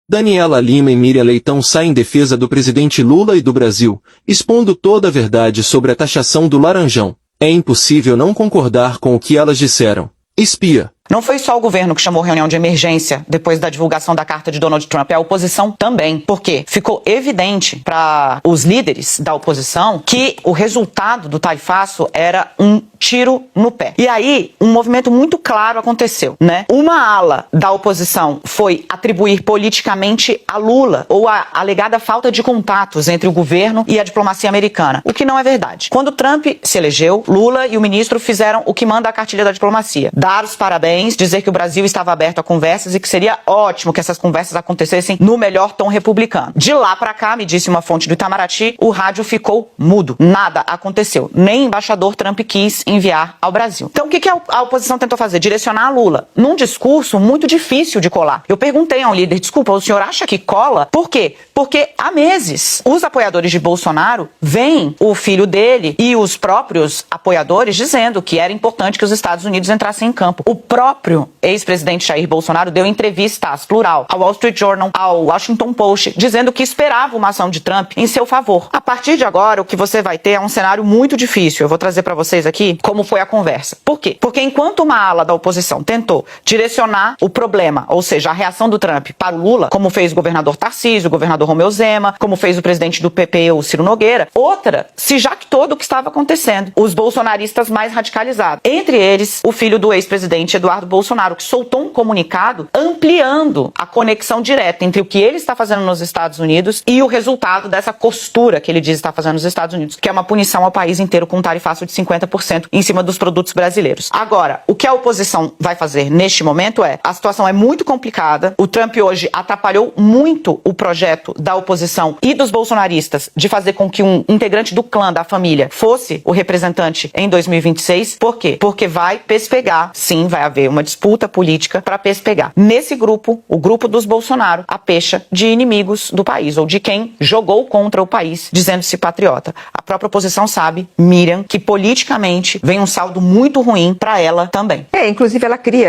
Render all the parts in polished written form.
Daniela Lima e Miriam Leitão saem em defesa do presidente Lula e do Brasil, expondo toda a verdade sobre a taxação do Laranjão. É impossível não concordar com o que elas disseram. Espia. Não foi só o governo que chamou reunião de emergência depois da divulgação da carta de Donald Trump, é a oposição também. Porque ficou evidente para os líderes da oposição que o resultado do tarifaço era um tiro no pé. E aí, um movimento muito claro aconteceu, né? Uma ala da oposição foi atribuir politicamente a Lula, ou a alegada falta de contatos entre o governo e a diplomacia americana, o que não é verdade. Quando Trump se elegeu, Lula e o ministro fizeram o que manda a cartilha da diplomacia: dar os parabéns, dizer que o Brasil estava aberto a conversas e que seria ótimo que essas conversas acontecessem no melhor tom republicano. De lá pra cá, me disse uma fonte do Itamaraty, o rádio ficou mudo. Nada aconteceu. Nem embaixador Trump quis enviar ao Brasil. Então o que a oposição tentou fazer? Direcionar a Lula num discurso muito difícil de colar. Eu perguntei a um líder: desculpa, o senhor acha que cola? Por quê? Porque há meses os apoiadores de Bolsonaro veem o filho dele e os próprios apoiadores dizendo que era importante que os Estados Unidos entrassem em campo. O próprio ex-presidente Jair Bolsonaro deu entrevistas, plural, ao Wall Street Journal, ao Washington Post, dizendo que esperava uma ação de Trump em seu favor. A partir de agora, o que você vai ter é um cenário muito difícil. Eu vou trazer para vocês aqui como foi a conversa. Por quê? Porque enquanto uma ala da oposição tentou direcionar o problema, ou seja, a reação do Trump para o Lula, como fez o governador Tarcísio, o governador Romeu Zema, como fez o presidente do PP, o Ciro Nogueira, outra se jactou do que estava acontecendo. Os bolsonaristas mais radicalizados. Entre eles, o filho do ex-presidente Eduardo Bolsonaro, que soltou um comunicado ampliando a conexão direta entre o que ele está fazendo nos Estados Unidos e o resultado dessa costura que ele diz estar fazendo nos Estados Unidos, que é uma punição ao país inteiro com um tarifaço de 50% em cima dos produtos brasileiros. Agora, o que a oposição vai fazer neste momento a situação é muito complicada. O Trump hoje atrapalhou muito o projeto da oposição e dos bolsonaristas de fazer com que um integrante do clã da família fosse o representante em 2026. Por quê? Porque vai pespegar, sim, vai haver uma disputa política para pespegar. Nesse grupo, o grupo dos Bolsonaro, a pecha de inimigos do país, ou de quem jogou contra o país, dizendo-se patriota. A própria oposição sabe, Miriam, que politicamente vem um saldo muito ruim para ela também. Inclusive ela cria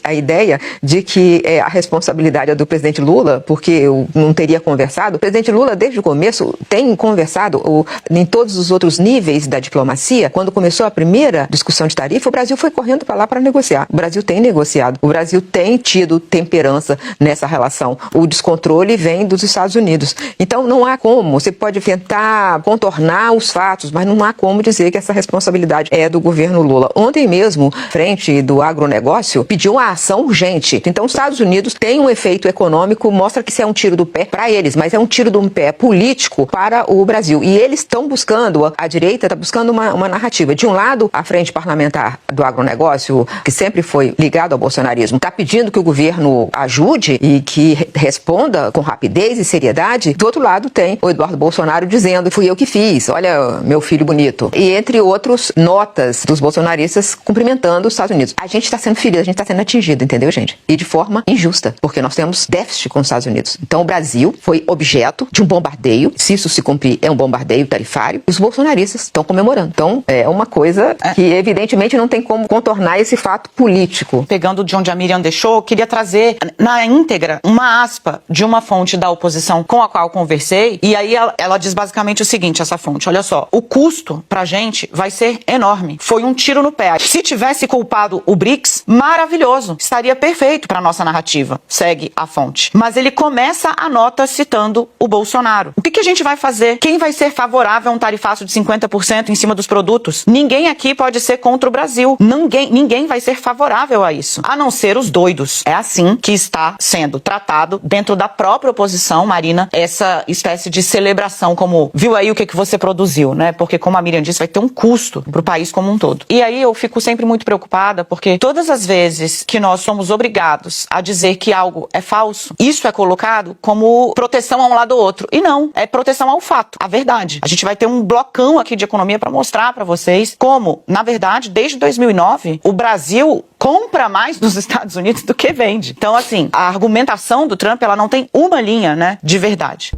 a ideia de que a responsabilidade é do presidente Lula, porque eu não teria conversado. O presidente Lula, desde o começo, tem conversado em todos os outros níveis da diplomacia. Quando começou a primeira discussão de tarifa, o Brasil foi correndo para lá para negociar. O Brasil tem negociado. O Brasil tem tido temperança nessa relação. O descontrole vem dos Estados Unidos. Então não há como. Você pode tentar contornar os fatos, mas não há como dizer que essa responsabilidade é do governo Lula. Ontem mesmo, frente do agronegócio, pediu uma ação urgente. Então os Estados Unidos têm um efeito econômico, mostra que isso é um tiro do pé para eles, mas é um tiro do pé político para o Brasil. E eles estão buscando, a direita está buscando uma narrativa. De um lado, a frente parlamentar do agronegócio, que sempre foi ligado ao bolsonarismo, está pedindo que o governo ajude e que responda com rapidez e seriedade. Do outro lado tem o Eduardo Bolsonaro dizendo: fui eu que fiz, olha meu filho bonito. E entre outros, notas dos bolsonaristas cumprimentando os Estados Unidos. A gente está sendo ferido, a gente está sendo atingido, entendeu, gente? E de forma injusta, porque nós temos déficit com os Estados Unidos. Então o Brasil foi objeto de um bombardeio. Se isso se cumprir, é um bombardeio tarifário. E os bolsonaristas estão comemorando. Então é uma coisa que evidentemente não tem como contornar esse fato político. Pegando de onde a Miriam deixou, eu queria trazer na íntegra uma aspa de uma fonte da oposição com a qual conversei, e aí ela diz basicamente o seguinte, essa fonte: olha só, o custo pra gente vai ser enorme. Foi um tiro no pé. Se tivesse culpado o BRICS, maravilhoso, estaria perfeito pra nossa narrativa, segue a fonte. Mas ele começa a nota citando o Bolsonaro. O que a gente vai fazer? Quem vai ser favorável a um tarifaço de 50% em cima dos produtos? Ninguém aqui pode ser contra o Brasil. Ninguém vai ser favorável a isso, a não ser os doidos. É assim que está sendo tratado dentro da própria oposição, Marina, essa espécie de celebração, como viu aí o que você produziu, né? Porque, como a Miriam disse, vai ter um custo pro país como um todo. E aí eu fico sempre muito preocupada, porque todas as vezes que nós somos obrigados a dizer que algo é falso, isso é colocado como proteção a um lado ou outro. E não, é proteção ao fato, a verdade. A gente vai ter um blocão aqui de economia para mostrar para vocês como, na verdade, desde 2009, o Brasil compra mais dos Estados Unidos do que vende. Então, assim, a argumentação do Trump, ela não tem uma linha, né, de verdade.